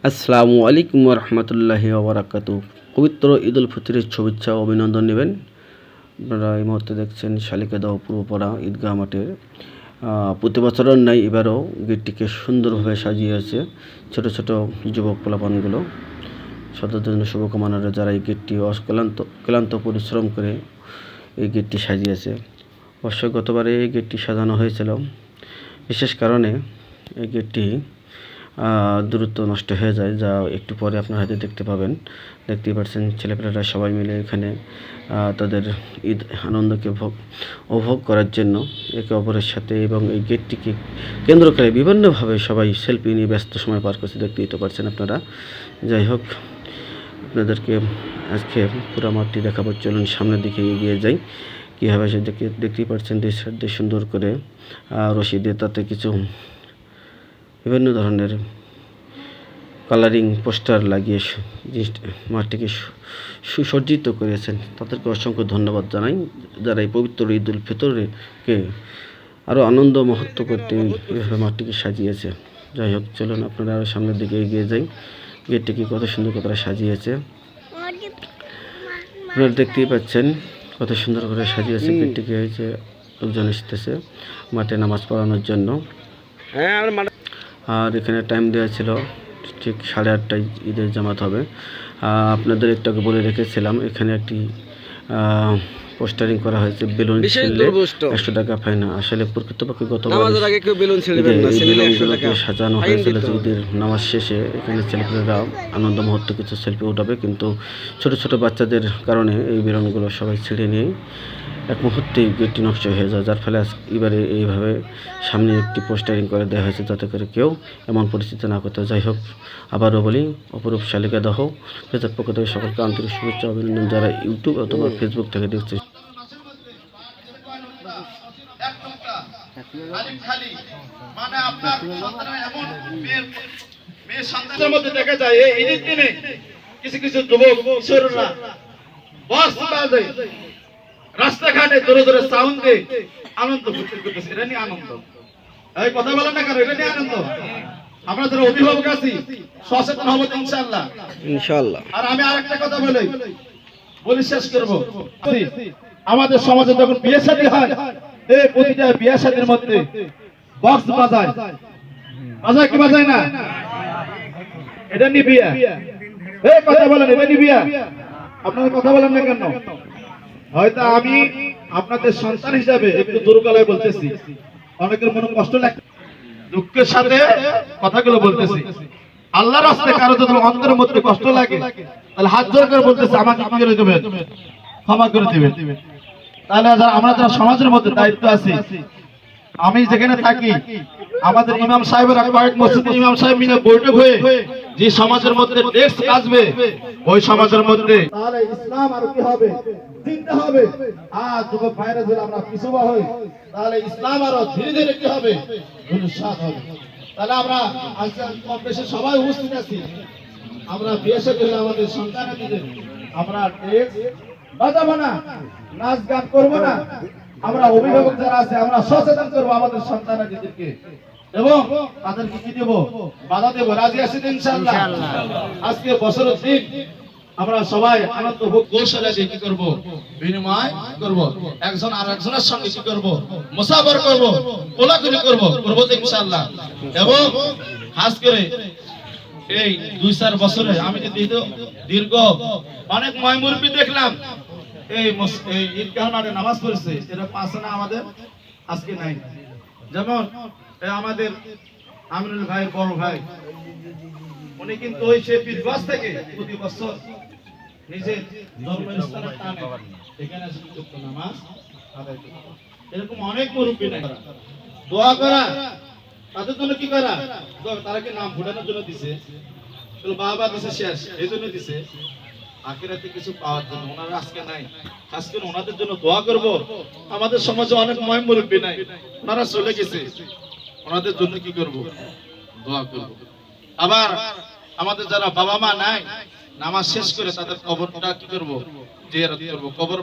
আসসালামু আলাইকুম রহমতুল্লাহি ওবরাকাতু। পবিত্র ঈদ উল ফিতরের শুভেচ্ছা ও অভিনন্দন নেবেন। আপনারা এই মুহূর্তে দেখছেন শালিকাদহ পূর্বপাড়া ঈদগাহ মাঠের প্রতি বছরের ন্যায় এবারও গেটটিকে সুন্দরভাবে সাজিয়েছে ছোট ছোট যুবক পোলাপানগুলো। সদর জন্য শুভকামনার যারা এই গেটটি ক্লান্ত পরিশ্রম করে এই গেটটি সাজিয়েছে। অবশ্য গতবারে এই গেটটি সাজানো হয়েছিল বিশেষ কারণে এই গেটটি দ্রুত নষ্ট হয়ে যায়, যা একটু পরে আপনার হাতে দেখতে পাবেন। দেখতেই পাচ্ছেন ছেলেপেলেরা সবাই মিলে এখানে তাদের ঈদ আনন্দকে উপভোগ করার জন্য একে অপরের সাথে এবং এই গেটটিকে কেন্দ্র করে বিভিন্নভাবে সবাই সেলফি নিয়ে ব্যস্ত সময় পার করছে, দেখতেই তো পারছেন আপনারা। যাই হোক, আপনাদেরকে আজকে পুরো মাঠটি দেখাবো, চলুন সামনের দিকে এগিয়ে যাই। কীভাবে সে দেখতেই পাচ্ছেন দুই সাইড দিয়ে সুন্দর করে রশি দিয়ে তাতে কিছু বিভিন্ন ধরনের কালারিং পোস্টার লাগিয়ে মাঠটিকে সুসজ্জিত করেছেন। তাদেরকে অসংখ্য ধন্যবাদ জানাই, যারা এই পবিত্র ঈদ উল ফিতরকে আরও আনন্দ মহত্ব করতে এইভাবে মাঠটিকে সাজিয়েছে। যাই হোক, চলুন আপনারা আরও সামনের দিকে এগিয়ে যাই। গেটটিকে কত সুন্দর করে সাজিয়েছে আপনারা দেখতেই পাচ্ছেন, কত সুন্দর করে সাজিয়েছে গেটটিকে। এই যে লোকজন এসেছে মাঠে নামাজ পড়ানোর জন্য। আর এখানে টাইম দেওয়া ছিল ঠিক 8:30টায় ঈদের জামাত হবে। আপনাদের একটু আগে বলে রেখেছিলাম, এখানে একটি পোস্টারিং করা হয়েছে, বেলুন ছিললে 100 টাকা ফাইন। আসলে প্রকৃতপক্ষে বেলুনগুলোকে সাজানো হয়েছিল যে ঈদের নামাজ শেষে এখানে ছেলেপেলেরা আনন্দ মুহূর্তে কিছু সেলফি উঠাবে, কিন্তু ছোট ছোট বাচ্চাদের কারণে এই বেলুনগুলো সবাই ছিঁড়ে নিয়ে এক মুহূর্তেই গেটটি নষ্ট হয়ে যায়, যার ফলে এবারে এইভাবে সামনে একটি পোস্টারিং করে দেওয়া হয়েছে যাতে করে কেউ এমন পরিস্থিতি না করতে। যাই হোক, আবারও বলি, অপরূপ শালিকাদহ ফেসবুক পক্ষ থেকে সকলকে আন্তরিক শুভেচ্ছা অভিনন্দন, যারা ইউটিউব অথবা ফেসবুক থেকে দেখছে। দেখা যায় এই ঈদের দিনে কিছু কিছু যুবক কিশোররা রাস্তাঘাটে জোরে জোরে সাউন্ড দিয়ে আনন্দ ফুর্তি করতেছে। এটা নিয়ে আনন্দ, এই কথা বলেন না কেন? এটা নিয়ে আনন্দ। আমরা যারা অভিভাবক আছি সচেতন হবো ইনশাআল্লাহ ইনশাআল্লাহ। আর আমি আরেকটা কথা বলি শেষ করব। আমাদের সমাজে যখন বিয়ে শাদী হয়, এই প্রতিটা বিয়ে শাদীর মধ্যে বক্স বাজায় কি বাজায় না? এটা নিয়ে বিয়া, এই কথা বলেন, এটা নিয়ে বিয়া। আপনারা কথা বলেন না কেন? হয়তো আমি আপনাদের সন্তান হিসাবে একটু জোর গলায় বলতেছি, অনেকের মনে কষ্ট লাগে, দুঃখের সাথে কথাগুলো বলতেছি। আল্লাহর রাস্তায় কারো যদি অন্তরের মধ্যে কষ্ট লাগে, তাহলে হাত জোর করে বলতেছে আমাকে কি করে দেবেন, ক্ষমা করে দিবেন। তাহলে আমরা যারা সমাজের মধ্যে দায়িত্ব আছি, আমি যেখানে থাকি, আমাদের ইমাম সাহেবের কয়েক মসজিদের ইমাম সাহেব মিলে বৈঠক হয়ে যে সমাজের মধ্যে ডেস্ক আসবে, ওই সমাজের মধ্যে তাহলে ইসলাম আর কি হবে, চিন্তা হবে। আর যুবক ভাইরা যদি আমরা পিছুবা হই, তাহলে ইসলাম আরো ধীরে ধীরে কি হবে, উন্নতি হবে। তাহলে আমরা আজকে কম বেশি সবাই উপস্থিত আছি, আমরা বিয়ে শাদী হলে আমাদের সন্তানদের আমরা ডেস্ক বাজাবো না, নাচ গান করবো না। আমরা অভিভাবক যারা আছে আমরা সচেতন করবো আমাদের সন্তানদেরকে এবং তাদেরকে কি দেবো, বাধা দেবো। রাজি আছি ইনশাআল্লাহ। আজকে বছরের দিন আমরা সবাই আনন্দ ভোগ কৌশলে দিয়ে কি করবো, বিনিময় করবো, একজন আর একজনের সঙ্গে কি করবো, মুসাফার করবো, কোলাকুলি করবো তো ইনশাআল্লাহ। এবং খাস করে এই 2-4 বছরে আমি যদি দীর্ঘ অনেক ময়মুরবি দেখলাম এই ঈদগাহ মাঠে নামাজ পড়ছে, এটা পাশে না আমাদের আজকে নাই। যেমন আমাদের আমিনুল ভাই বড় ভাই, উনি কিন্তু ওই সে পীরগঞ্জ থেকে প্রতি বছর নিজের জন্মস্থানে টানে এখানে নামাজ আদায় করে। এরকম অনেক মুরব্বী নাই, দোয়া করা তাদের জন্য কি করা, তারা কি নাম ভুটানোর জন্য দিছে, বাবা দিছে শেষ এই জন্য দিছে, আখিরাতে কিছু পাওয়ার জন্য। ওনারা আজকে নাই, খাস করে ওনাদের জন্য দোয়া করব। আমাদের সমাজে অনেক ময় মুরব্বী নাই, ওনারা চলে গেছে, ওনাদের জন্য কি করব, দোয়া করব। আবার আমাদের যারা বাবা মা নাই, নামাজ শেষ করে তাদের কবরটা কি করব, জিয়ারত করব। কবর